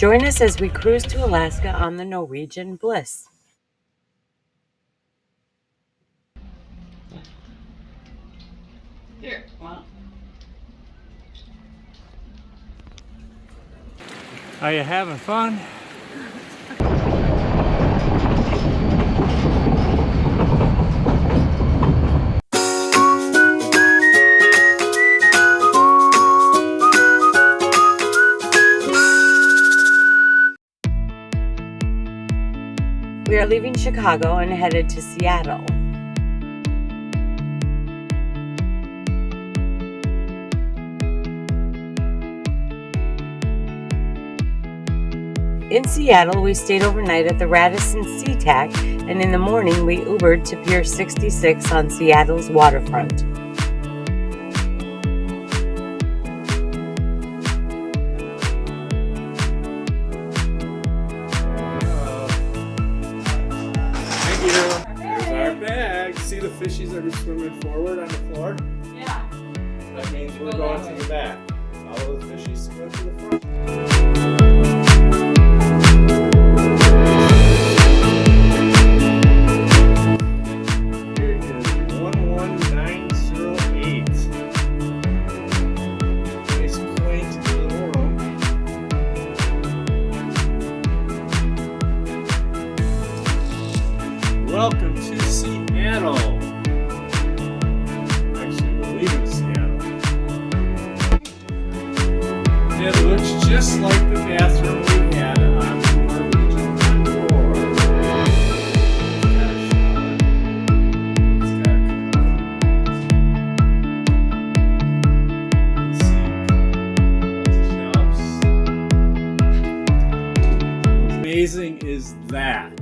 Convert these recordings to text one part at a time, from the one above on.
Join us as we cruise to Alaska on the Norwegian Bliss. Here, well. Are you having fun? We are leaving Chicago and headed to Seattle. In Seattle, we stayed overnight at the Radisson SeaTac, and in the morning we Ubered to Pier 66 on Seattle's waterfront. Thank you. Here's our bag. See the fishies are just swimming forward on the floor? Yeah. That means we're going to the back. Follow the fishies to go to the front. Here is 11908. Nice quaint little room. Welcome to Seattle. Actually, we're leaving Seattle. It looks just like the bathroom we had on Norwegian before. It's got a shelves. Amazing is that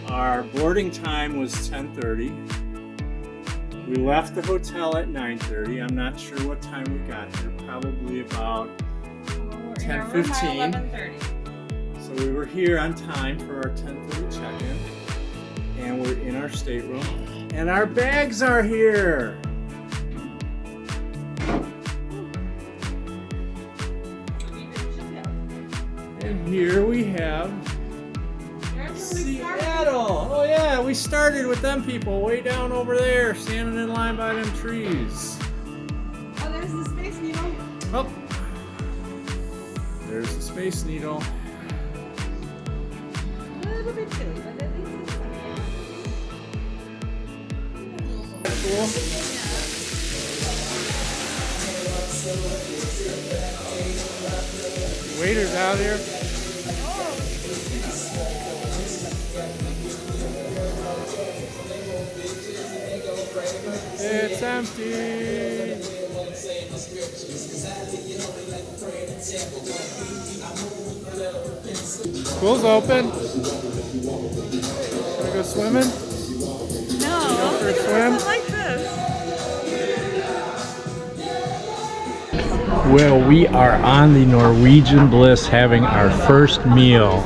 our boarding time was 10:30. We left the hotel at 9:30. I'm not sure what time we got here. Probably about 10:15. So we were here on time for our 10:30 check-in, and we're in our stateroom, and our bags are here. And here we have Seattle. Oh yeah, we started with them people way down over there, standing in line by them trees. Oh, there's the Space Needle. Oh, there's the Space Needle. A little bit chilly, but at least it's Cool. Waiters out here. It's empty. Pool's open. Wanna go swimming? No, Go for a swim? like this. Well, we are on the Norwegian Bliss having our first meal.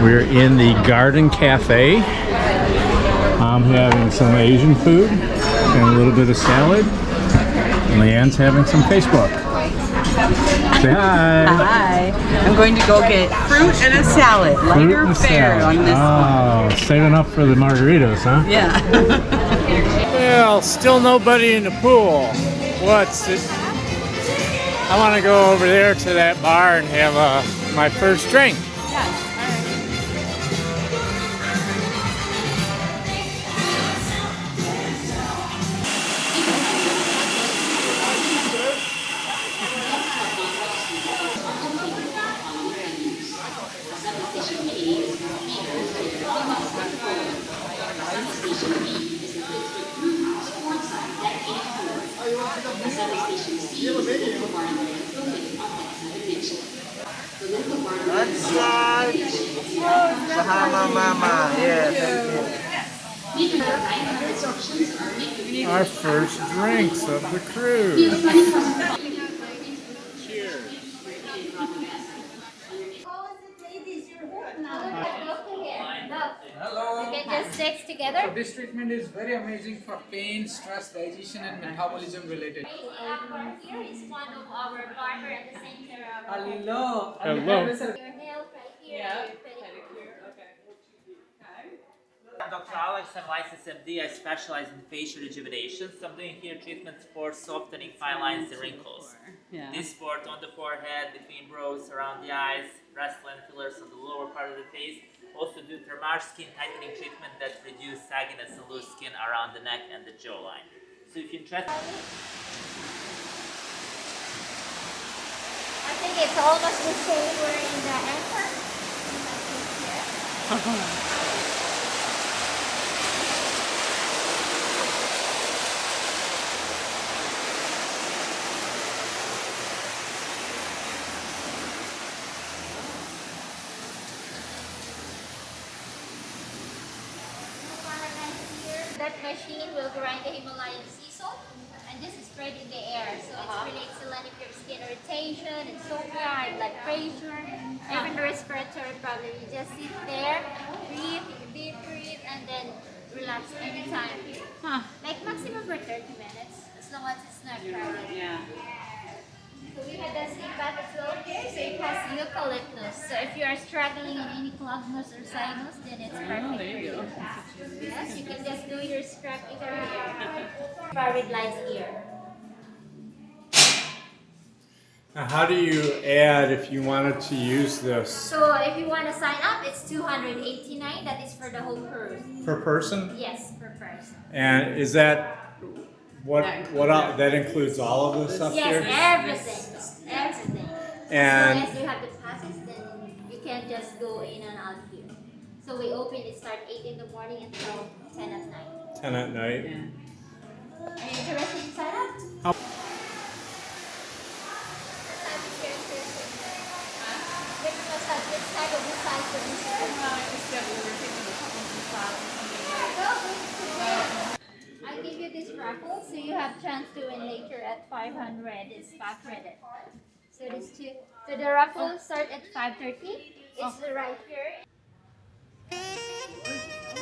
We're in the Garden Cafe. I'm having some Asian food and a little bit of salad. Leanne's having some Facebook. Say hi. Hi. I'm going to go get fruit and a salad. Lighter fare on this one. Oh, saving up for the margaritas, huh? Yeah. Well, still nobody in the pool. What's it? I want to go over there to that bar and have my first drink. Mama, yeah, thank you. Our first drinks of the cruise. Cheers. Hello. You can just text together? So this treatment is very amazing for pain, stress, digestion, and metabolism related. Here is one of our barber at the center of our Hello. Hello. your nail right here. Yeah. Your pedicure. Okay. I'm Dr. Alex, I'm licensed MD. I specialize in facial rejuvenation. So I'm doing here treatments for softening fine lines and wrinkles. Yeah. This part on the forehead, between brows, around the eyes, breastline fillers on the lower part of the face. Also do thermal skin tightening treatment that reduce sagginess and loose skin around the neck and the jawline. So if you're interested. I think it's almost the same. We're in the anchor. That machine will grind the Himalayan sea salt, and this is spread in the air. So it relates to any of your skin irritation, insomnia, blood pressure, even respiratory problem. You just sit there, breathe, deep breathe, and then relax anytime. Like maximum for 30 minutes, as long as it's not crowded. Yeah. So we had the sleep bath as well here, so it has eucalyptus. So if you are struggling in any clogged nose or sinus, then it's perfect for you. Yes, you can just do your scrub either here. Infrared lights here. Now, how do you add if you wanted to use this So if you want to sign up, it's $289. That is for the whole cruise. per person? Yes, per person. And is that that includes all of this up Yes, here? everything. Everything. And- As long as you have the passes, then you can just go in and out here. So we open, it start 8 in the morning until 10 at night. 10 at night. Are you interested in sign up? How- This type of massage for I give you this raffle, so you have chance to win later at 500. It's 5 credit. So this two. So the raffle start at 5:30. It's right here.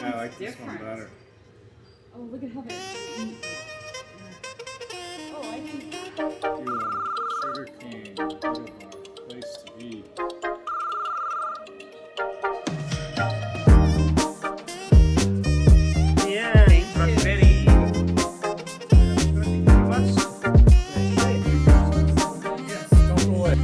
I like this one better. Oh, look at how they're. Oh, I can. Sugar cane, place to be. Yeah, prosperity. Yes, don't go away.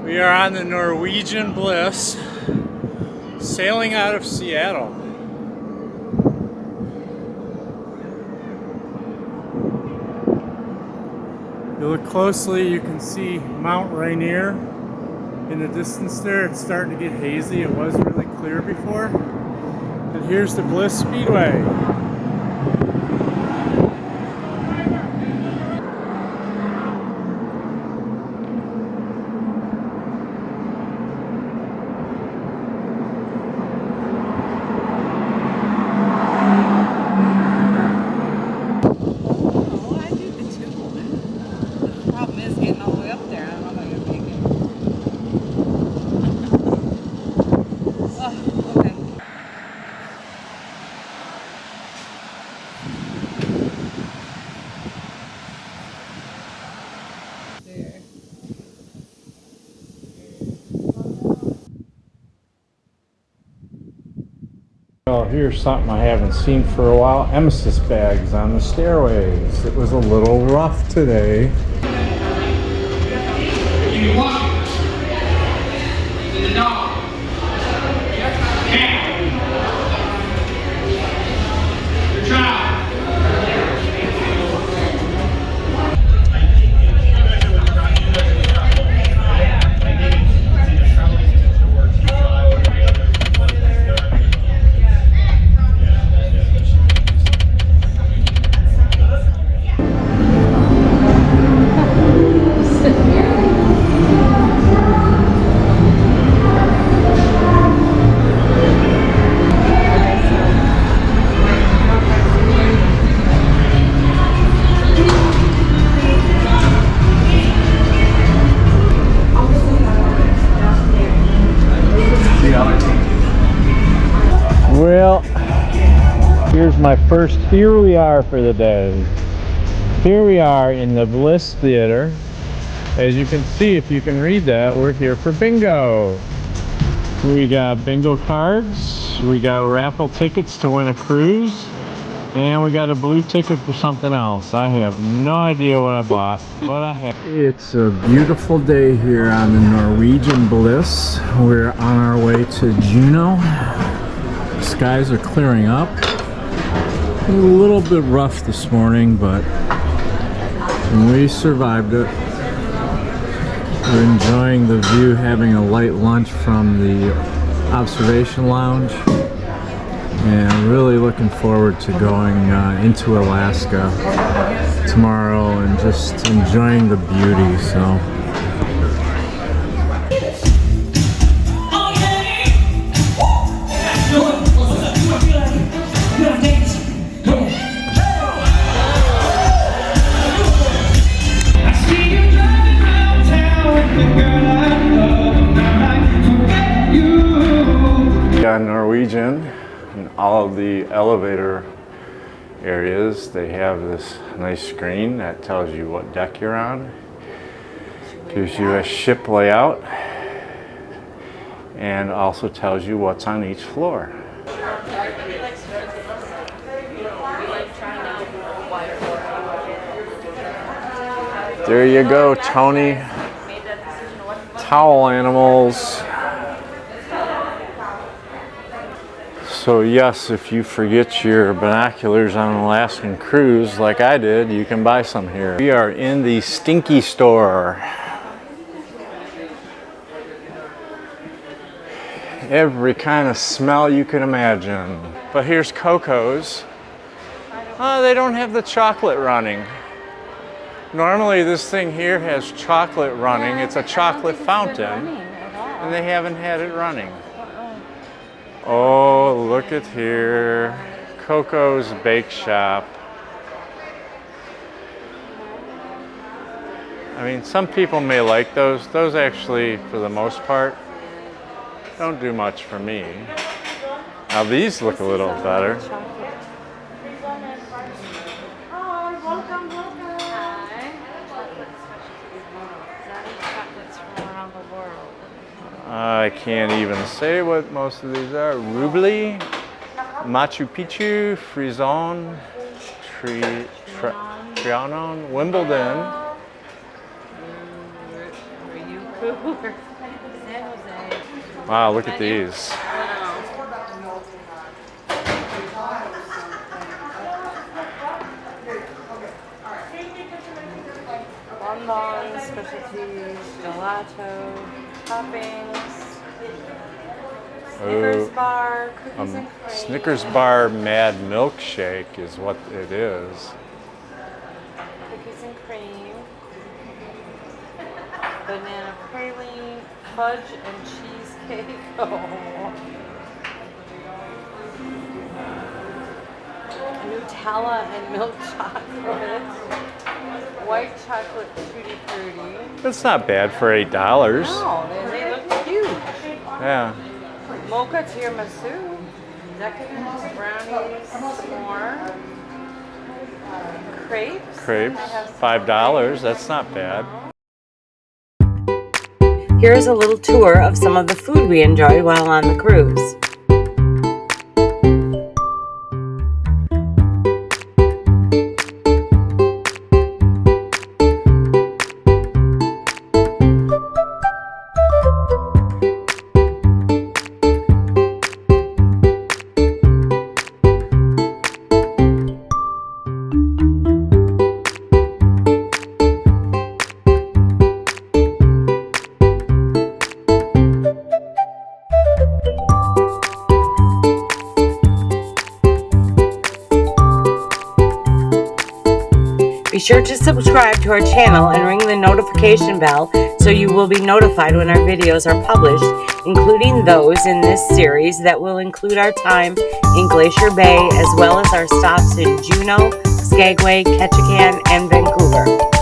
We are on the Norwegian Bliss, sailing out of Seattle. If you look closely, you can see Mount Rainier in the distance there. It's starting to get hazy. It was really clear before. And here's the Bliss Speedway. Oh, I do the two. The problem is getting all the way up there. I don't know about your picking. Well, here's something I haven't seen for a while. Emesis bags on the stairways. It was a little rough today. You walk in the dog. Good job. Well, here's my first, here we are for the day. Here we are in the Bliss Theater. As you can see, if you can read that, we're here for bingo. We got bingo cards, we got raffle tickets to win a cruise, and we got a blue ticket for something else. I have no idea what I bought, but I have. It's a beautiful day here on the Norwegian Bliss. We're on our way to Juneau. Skies are clearing up. A little bit rough this morning, but we survived it. We're enjoying the view, having a light lunch from the observation lounge, and really looking forward to going into Alaska tomorrow and just enjoying the beauty. So. On Norwegian, in all of the elevator areas, they have this nice screen that tells you what deck you're on, gives you a ship layout, and also tells you what's on each floor. There you go, Tony. Towel animals. So yes, if you forget your binoculars on an Alaskan cruise like I did, you can buy some here. We are in the Stinky Store. Every kind of smell you can imagine. But here's Coco's. Oh, they don't have the chocolate running. Normally this thing here has chocolate running. It's a chocolate fountain, and they haven't had it running. Oh, look at here. Coco's Bake Shop. I mean, some people may like those. Those actually, for the most part, don't do much for me. Now these look a little better. I can't even say what most of these are. Rubli, Machu Picchu, Frizon, Trianon, Wimbledon. Wow, look at these. Bonbons, specialties, gelato, toppings, Snickers bar, cookies and cream. Snickers bar Mad Milkshake is what it is. Cookies and cream, banana praline, fudge and cheesecake. Oh. Nutella and milk chocolate. White chocolate tutti frutti. That's not bad for $8. No, they look huge. Yeah. Mocha tiramisu, decadent brownies, s'more, crepes. Crepes, $5. That's not bad. Here's a little tour of some of the food we enjoyed while on the cruise. Be sure to subscribe to our channel and ring the notification bell so you will be notified when our videos are published, including those in this series that will include our time in Glacier Bay as well as our stops in Juneau, Skagway, Ketchikan, and Vancouver.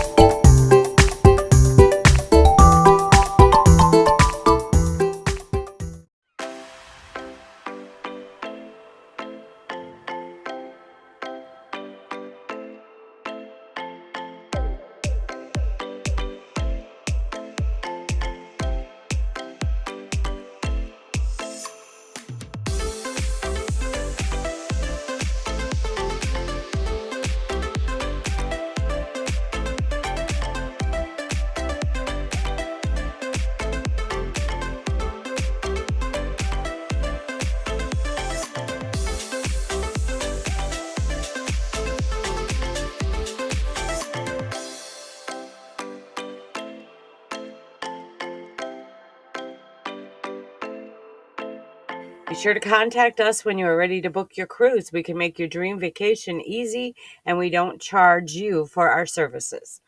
Be sure to contact us when you are ready to book your cruise. We can make your dream vacation easy and we don't charge you for our services.